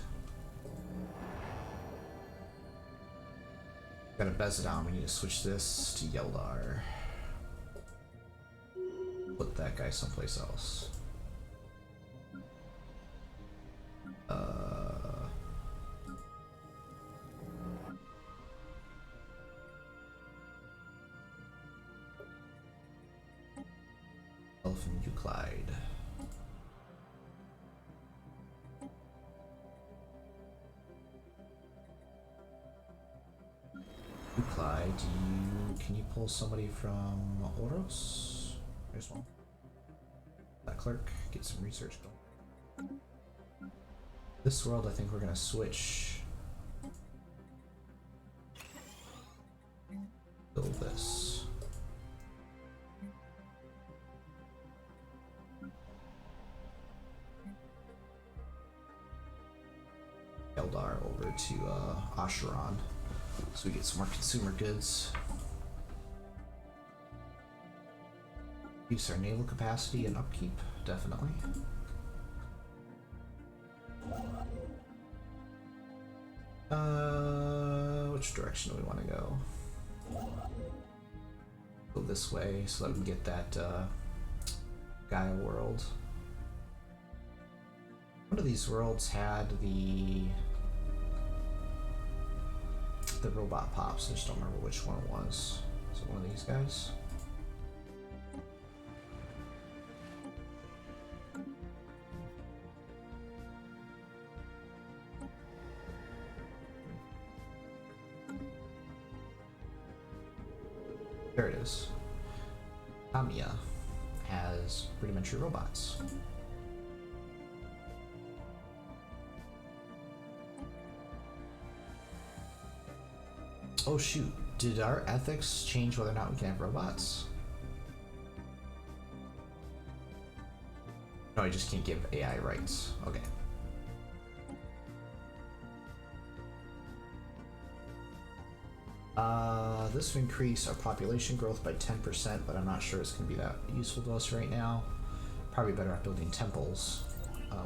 Got a Bezodon, we need to switch this to Yeldar. Put that guy someplace else. Elfin Euclide. Euclide, can you pull somebody from Oros? There's one. That clerk, get some research going. This world, I think we're gonna switch. Build this. Eldar over to Asheron, so we get some more consumer goods. Use our naval capacity and upkeep, definitely. Which direction do we want to go? Go this way so that we can get that Gaia world. One of these worlds had the robot pops. I just don't remember which one it was. Is it one of these guys? There it is. Tamiya has rudimentary robots. Oh shoot, did our ethics change whether or not we can have robots? No, I just can't give AI rights. Okay. This will increase our population growth by 10%, but I'm not sure it's going to be that useful to us right now. Probably better at building temples.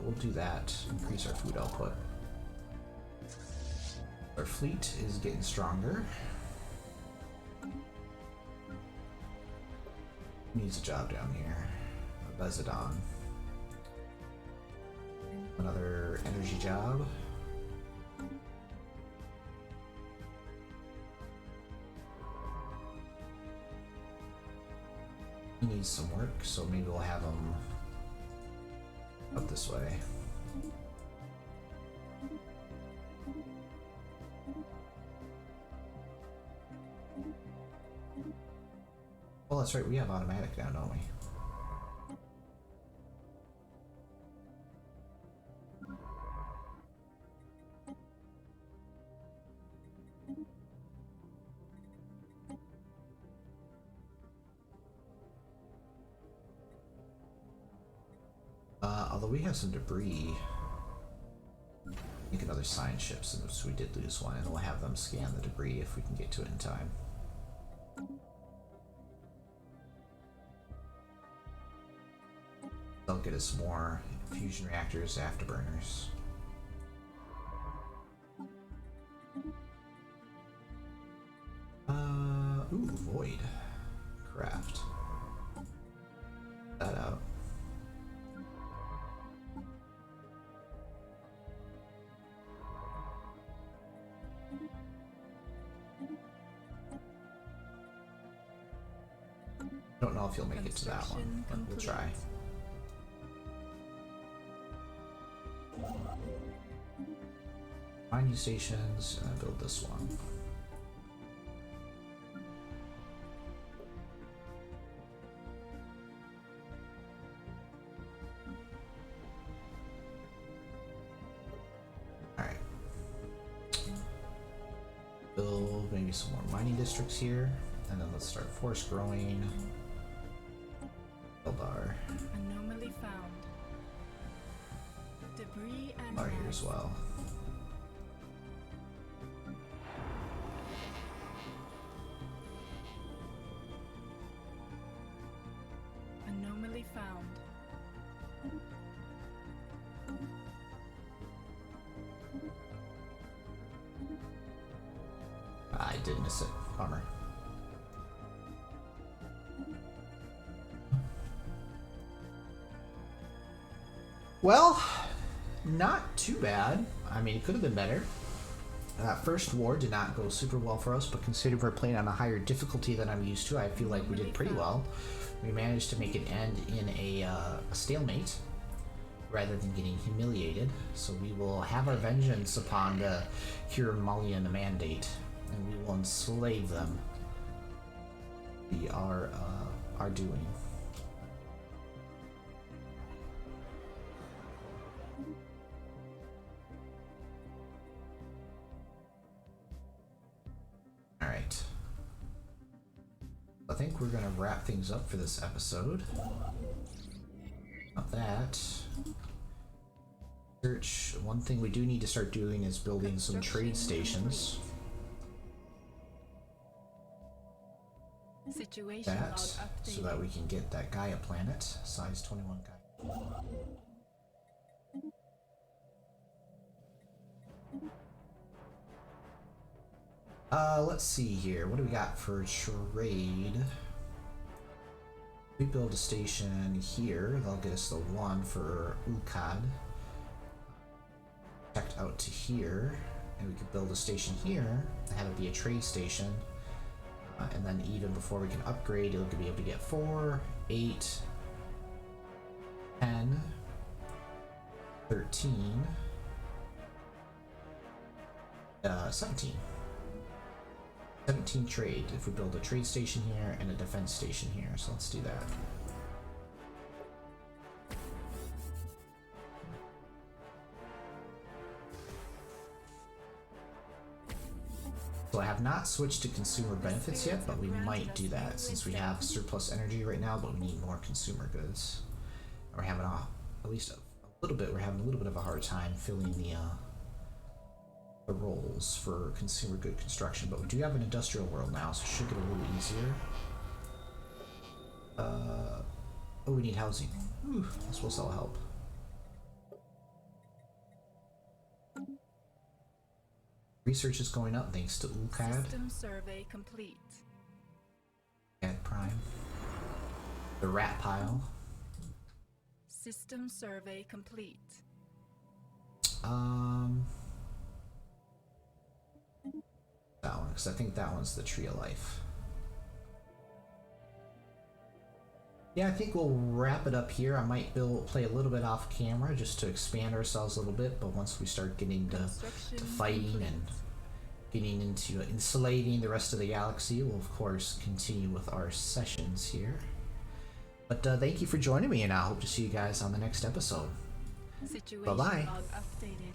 We'll do that, increase our food output. Our fleet is getting stronger. Needs a job down here. Bezadon. Another energy job. He needs some work, so maybe we'll have him up this way. Well, that's right, we have automatic now, don't we? Although we have some debris. I think another science ship, since we did lose one, and we'll have them scan the debris if we can get to it in time. They'll get us more fusion reactors, afterburners. Ooh, void. Craft. That out. Don't know if you'll make it to that one, but we'll try. Mining stations, and then build this one. Alright. Build maybe some more mining districts here, and then let's start forest growing. Build our Anomaly found. Debris and bar here as well. Anomaly found. I did miss it. Bummer. Well, not too bad. I mean, it could have been better. That first war did not go super well for us, but considering we're playing on a higher difficulty than I'm used to, I feel like we did pretty well. We managed to make it end in a stalemate rather than getting humiliated. So we will have our vengeance upon the Kiramalian mandate, and we will enslave them. Be our doing. Alright. I think we're gonna wrap things up for this episode. Not that. Search. One thing we do need to start doing is building some trade stations. Situation That, log so updated. that we can get that Gaia planet, size 21 Gaia. Let's see here. What do we got for trade? We build a station here. They'll get us the one for Ukad. Checked out to here. And we could build a station here. Have it be a trade station. And then even before we can upgrade, it'll be able to get 4, 8, 10, 13, 17. 17 trade if we build a trade station here and a defense station here. So let's do that. So I have not switched to consumer benefits yet, but we might do that since we have surplus energy right now, but we need more consumer goods. We're having at least a little bit. We're having a little bit of a hard time filling the roles for consumer good construction, but we do have an industrial world now, so it should get a little easier. Oh, we need housing. Ooh, this will sell help. Research is going up thanks to UCAD. System survey complete. UCAD Prime. The rat pile. System survey complete. That one, because I think that one's the Tree of Life. Yeah, I think we'll wrap it up here. I might play a little bit off camera just to expand ourselves a little bit, but once we start getting to fighting and getting into insulating the rest of the galaxy, we'll of course continue with our sessions here. But thank you for joining me, and I hope to see you guys on the next episode. Situation Bye-bye. log updated.